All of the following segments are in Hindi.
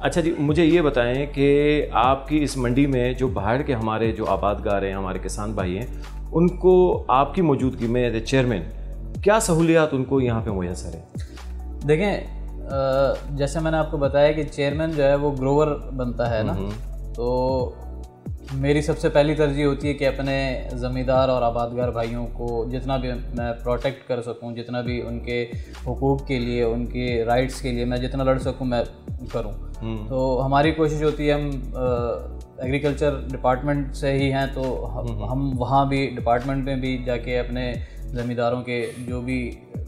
अच्छा जी, मुझे ये बताएं कि आपकी इस मंडी में जो बाहर के हमारे जो आबादगार हैं, हमारे किसान भाई हैं, उनको आपकी मौजूदगी में एज ए चेयरमैन क्या सहूलियात उनको यहाँ पे मुयसर है? देखें, जैसे मैंने आपको बताया कि चेयरमैन जो है वो ग्रोवर बनता है ना, तो मेरी सबसे पहली तरजीह होती है कि अपने ज़मींदार और आबादगार भाइयों को जितना भी मैं प्रोटेक्ट कर सकूं, जितना भी उनके हुकूक के लिए, उनके राइट्स के लिए मैं जितना लड़ सकूं मैं करूं। तो हमारी कोशिश होती है, हम एग्रीकल्चर डिपार्टमेंट से ही हैं, तो हम वहाँ भी डिपार्टमेंट में भी जाके अपने ज़मींदारों के जो भी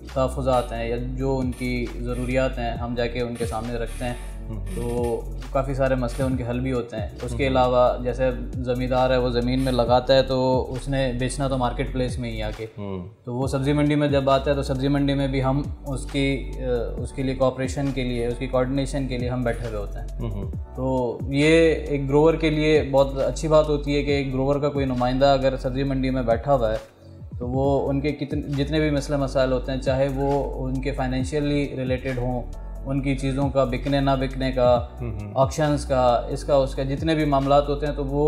तहफ़्फ़ुज़ात हैं या जो उनकी ज़रूरियात हैं हम जाके उनके सामने रखते हैं। तो काफ़ी सारे मसले उनके हल भी होते हैं। उसके अलावा जैसे ज़मींदार है वो ज़मीन में लगाता है तो उसने बेचना तो मार्केट प्लेस में ही आके, तो वो सब्ज़ी मंडी में जब आता है तो सब्ज़ी मंडी में भी हम उसके लिए कोऑपरेशन के लिए, उसकी कोऑर्डिनेशन के लिए हम बैठे हुए होते हैं। तो ये एक ग्रोवर के लिए बहुत अच्छी बात होती है कि एक ग्रोवर का कोई नुमाइंदा अगर सब्ज़ी मंडी में बैठा हुआ है तो वो उनके जितने भी मसले मसाइल होते हैं, चाहे वो उनके फाइनेंशियली रिलेटेड हों, उनकी चीज़ों का बिकने ना बिकने का, ऑक्शंस का, इसका उसका, जितने भी मामलात होते हैं तो वो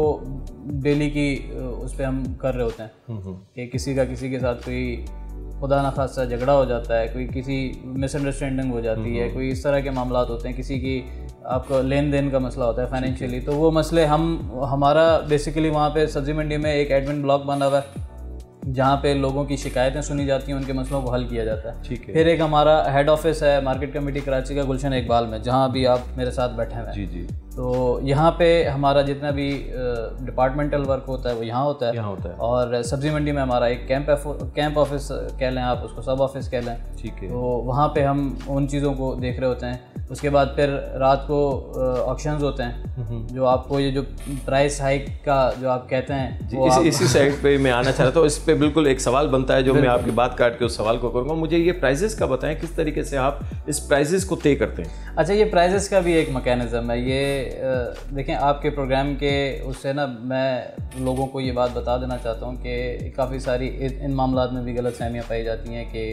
डेली की उस पर हम कर रहे होते हैं कि किसी के साथ कोई खुदा न खासा झगड़ा हो जाता है, कोई किसी मिसअंडरस्टैंडिंग हो जाती है, कोई इस तरह के मामलात होते हैं, किसी की आपका लेन देन का मसला होता है फाइनेंशियली, तो वो मसले हमारा बेसिकली वहाँ पे सब्ज़ी मंडी में एक एडमिन ब्लॉक बना हुआ है जहाँ पे लोगों की शिकायतें सुनी जाती हैं, उनके मसलों को हल किया जाता है। ठीक है। फिर एक हमारा हेड ऑफिस है मार्केट कमेटी कराची का, गुलशन इकबाल में, जहाँ अभी आप मेरे साथ बैठे हैं। जी जी। तो यहाँ पे हमारा जितना भी डिपार्टमेंटल वर्क होता है वो यहाँ होता है। और सब्ज़ी मंडी में हमारा एक कैंप ऑफिस कह लें आप उसको, सब ऑफिस कह लें। ठीक है। तो वहाँ पे हम उन चीज़ों को देख रहे होते हैं। उसके बाद फिर रात को ऑक्शंस होते हैं, जो आपको ये जो प्राइस हाइक का जो आप कहते हैं, इसी साइड पे मैं आना चाह रहा था। तो इस पे बिल्कुल एक सवाल बनता है जो मैं आपकी बात काट के उस सवाल को करूँगा। मुझे ये प्राइजेस का बताएं, किस तरीके से आप इस प्राइजेस को तय करते हैं? अच्छा, ये प्राइजेस का भी एक मैकेनिज़्म है। ये देखें, आपके प्रोग्राम के उससे ना मैं लोगों को ये बात बता देना चाहता हूँ कि काफ़ी सारी इन मामलात में भी गलतफहमियाँ पाई जाती हैं कि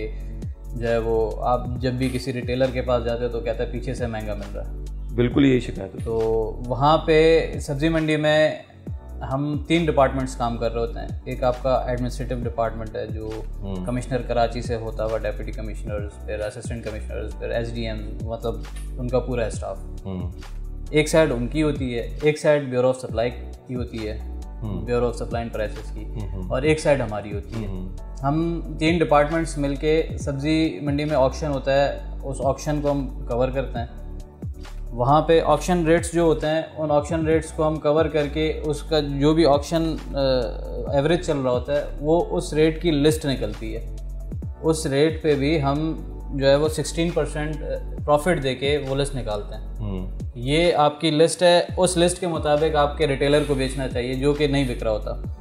जो है वो आप जब भी किसी रिटेलर के पास जाते हो तो कहता है पीछे से महंगा मिल रहा है। बिल्कुल यही शिकायत है। तो वहाँ पे सब्ज़ी मंडी में हम 3 डिपार्टमेंट्स काम कर रहे होते हैं। एक आपका एडमिनिस्ट्रेटिव डिपार्टमेंट है जो कमिश्नर कराची से होता हुआ, डेप्यूटी कमिश्नर्स, फिर असिस्टेंट कमिश्नर्स, फिर SDM, मतलब उनका पूरा है स्टाफ। एक साइड उनकी होती है, एक साइड ब्यूरो ऑफ सप्लाई की होती है, bureau of supply and prices की, और एक साइड हमारी होती है। हम 3 डिपार्टमेंट्स मिलके सब्ज़ी मंडी में ऑक्शन होता है, उस ऑक्शन को हम कवर करते हैं। वहाँ पे ऑक्शन रेट्स जो होते हैं, उन ऑक्शन रेट्स को हम कवर करके उसका जो भी ऑक्शन एवरेज चल रहा होता है वो उस रेट की लिस्ट निकलती है। उस रेट पे भी हम जो है वो 16% प्रॉफिट देके वो लिस्ट निकालते हैं। ये आपकी लिस्ट है, उस लिस्ट के मुताबिक आपके रिटेलर को बेचना चाहिए जो कि नहीं बिक रहा होता।